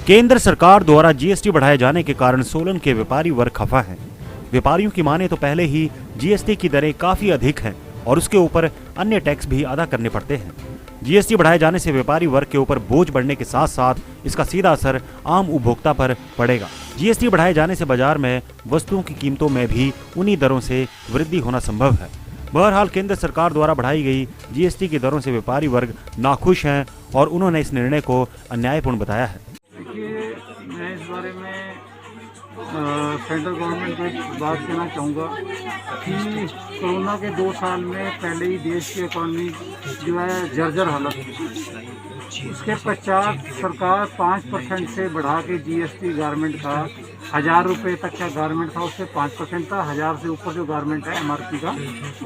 केंद्र सरकार द्वारा जीएसटी बढ़ाए जाने के कारण सोलन के व्यापारी वर्ग खफा है। व्यापारियों की माने तो पहले ही जीएसटी की दरें काफी अधिक हैं और उसके ऊपर अन्य टैक्स भी अदा करने पड़ते हैं। जीएसटी बढ़ाए जाने से व्यापारी वर्ग के ऊपर बोझ बढ़ने के साथ साथ इसका सीधा असर आम उपभोक्ता पर पड़ेगा। जीएसटी बढ़ाए जाने से बाजार में वस्तुओं की कीमतों में भी उन्हीं दरों से वृद्धि होना संभव है। बहरहाल केंद्र सरकार द्वारा बढ़ाई गई जीएसटी की दरों से व्यापारी वर्ग नाखुश हैं और उन्होंने इस निर्णय को अन्यायपूर्ण बताया है। देखिए, मैं इस बारे में सेंट्रल गवर्नमेंट को एक बात कहना चाहूँगा कि कोरोना के 2 साल में पहले ही देश की इकॉनमी जो है जर्जर हालत थी। उसके पश्चात सरकार 5% से बढ़ा के जीएसटी गारमेंट का 1000 रुपये तक का गारमेंट था उससे 5% था, 1000 से ऊपर जो गारमेंट है एमआरपी का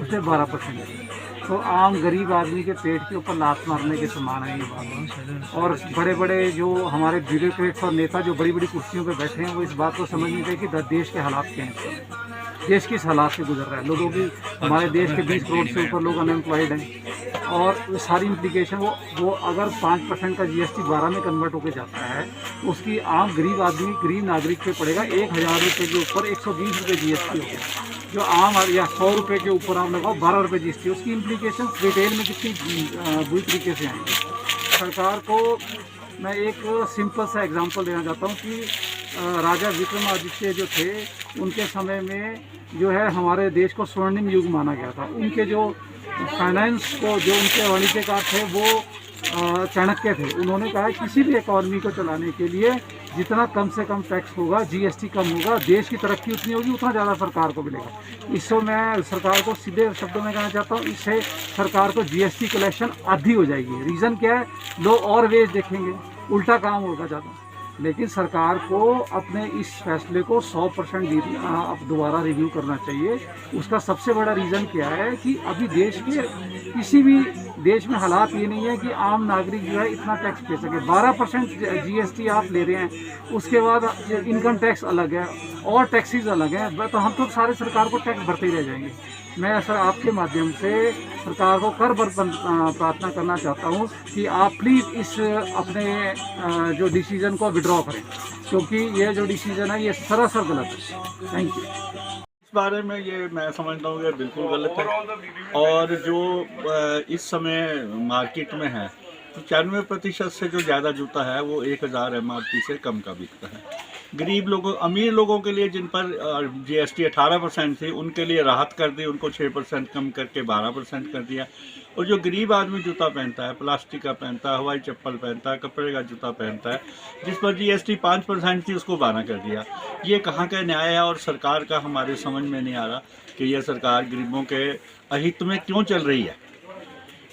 उससे 12% है। तो आम गरीब आदमी के पेट के ऊपर लात मारने के समान है ये बात। और बड़े बड़े जो हमारे ब्यूरोक्रेट्स और नेता जो बड़ी बड़ी कुर्सियों पे बैठे हैं वो इस बात को समझ नहीं रहे कि देश के हालात क्या हैं, देश किस हालात से गुजर रहा है। लोगों की हमारे देश के 20 करोड़ से ऊपर लोग अनएम्प्लॉयड हैं और वो सारी इम्प्लीकेशन वो अगर 5% का जीएसटी 12 में कन्वर्ट होकर जाता है तो उसकी आम गरीब आदमी गरीब नागरिक पे पड़ेगा 1000 रुपये के ऊपर 120 रुपये जीएसटी होगा। जो आम या 100 रुपये के ऊपर आप लगाओ 12 रुपये जीएसटी, उसकी इम्प्लीकेशन रिटेल में कितनी बुरी तरीके से आएंगी। सरकार को मैं एक सिंपल सा एग्जांपल देना चाहता हूँ कि राजा विक्रमादित्य जो थे उनके समय में जो है हमारे देश को स्वर्णिम युग माना गया था। उनके जो फाइनेंस को जो उनके वाणिज्यकार थे वो चाणक्य थे। उन्होंने कहा किसी भी इकॉनमी को चलाने के लिए जितना कम से कम टैक्स होगा, जीएसटी कम होगा, देश की तरक्की उतनी होगी, उतना ज़्यादा सरकार को मिलेगा। इससे मैं सरकार को सीधे शब्दों में कहना चाहता हूँ, इससे सरकार को जीएसटी कलेक्शन आधी हो जाएगी। रीज़न क्या है, लोग और वेज देखेंगे, उल्टा काम होगा ज़्यादा। लेकिन सरकार को अपने इस फैसले को 100% अब दोबारा रिव्यू करना चाहिए। उसका सबसे बड़ा रीज़न क्या है कि अभी देश के किसी भी देश में हालात ये नहीं है कि आम नागरिक जो है इतना टैक्स दे सके। 12% जीएसटी आप ले रहे हैं, उसके बाद इनकम टैक्स अलग है और टैक्सेस अलग हैं, तो हम तो सारे सरकार को टैक्स भरते ही रह जाएंगे। मैं सर आपके माध्यम से सरकार को प्रार्थना करना चाहता हूँ कि आप प्लीज़ इस अपने जो डिसीज़न को विड्रॉ करें, क्योंकि ये जो डिसीज़न है ये सरासर गलत है। Thank you. इस बारे में ये मैं समझता हूँ कि बिल्कुल गलत है और जो इस समय मार्केट में है तो 94% से जो ज़्यादा जूता है वो 1000 एमआरपी से कम का बिकता है। गरीब लोगों, अमीर लोगों के लिए जिन पर जीएसटी 18% थी उनके लिए राहत कर दी, उनको 6% कम करके 12% कर दिया। और जो गरीब आदमी जूता पहनता है, प्लास्टिक का पहनता है, हवाई चप्पल पहनता है, कपड़े का जूता पहनता है, जिस पर जीएसटी 5% थी उसको 12 कर दिया। ये कहाँ का न्याय है और सरकार का हमारे समझ में नहीं आ रहा कि यह सरकार गरीबों के अहित में क्यों चल रही है।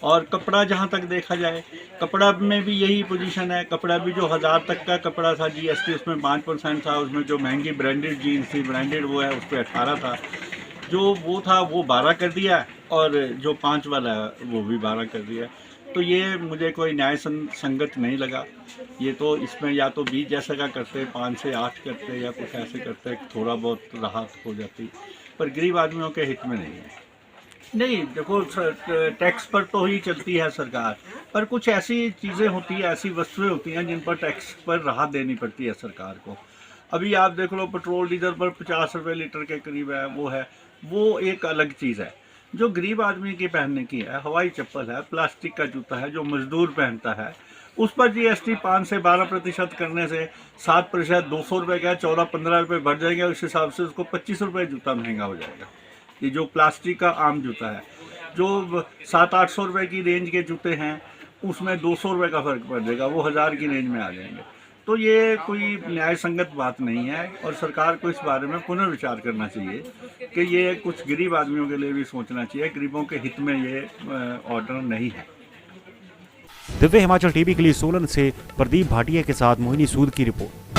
और कपड़ा जहाँ तक देखा जाए, कपड़ा में भी यही पोजीशन है। कपड़ा भी जो 1000 तक का कपड़ा था जीएसटी उसमें 5% था, उसमें जो महंगी ब्रांडेड जीन्स थी, ब्रांडेड वो है, उस पर 18 था, जो वो था वो 12 कर दिया और जो 5 वाला है वो भी 12 कर दिया। तो ये मुझे कोई न्याय संगत नहीं लगा। ये तो इसमें या तो 20 जैसा का करते, 5 से 8 करते या कुछ ऐसे करते, थोड़ा बहुत राहत हो जाती, पर गरीब आदमियों के हित में नहीं है। नहीं, देखो टैक्स पर तो ही चलती है सरकार, पर कुछ ऐसी चीज़ें होती हैं, ऐसी वस्तुएं होती हैं जिन पर टैक्स पर राहत देनी पड़ती है सरकार को। अभी आप देख लो पेट्रोल डीजल पर 50 रुपये लीटर के करीब है, वो एक अलग चीज़ है। जो गरीब आदमी की पहनने की है, हवाई चप्पल है, प्लास्टिक का जूता है, जो मजदूर पहनता है, उस पर जीएसटी 5 से 12% करने से 7%, 200 रुपये का 14-15 रुपये बढ़ जाएंगे। उस हिसाब से उसको 25 रुपये जूता महंगा हो जाएगा। ये जो प्लास्टिक का आम जूता है, जो 700-800 रुपये की रेंज के जूते हैं, उसमें 200 रुपये का फ़र्क पड़ जाएगा, वो 1000 की रेंज में आ जाएंगे। तो ये कोई न्याय संगत बात नहीं है और सरकार को इस बारे में पुनर्विचार करना चाहिए कि ये कुछ गरीब आदमियों के लिए भी सोचना चाहिए। गरीबों के हित में ये ऑर्डर नहीं है। दिव्य हिमाचल टीवी के लिए सोलन से प्रदीप भाटिया के साथ मोहिनी सूद की रिपोर्ट।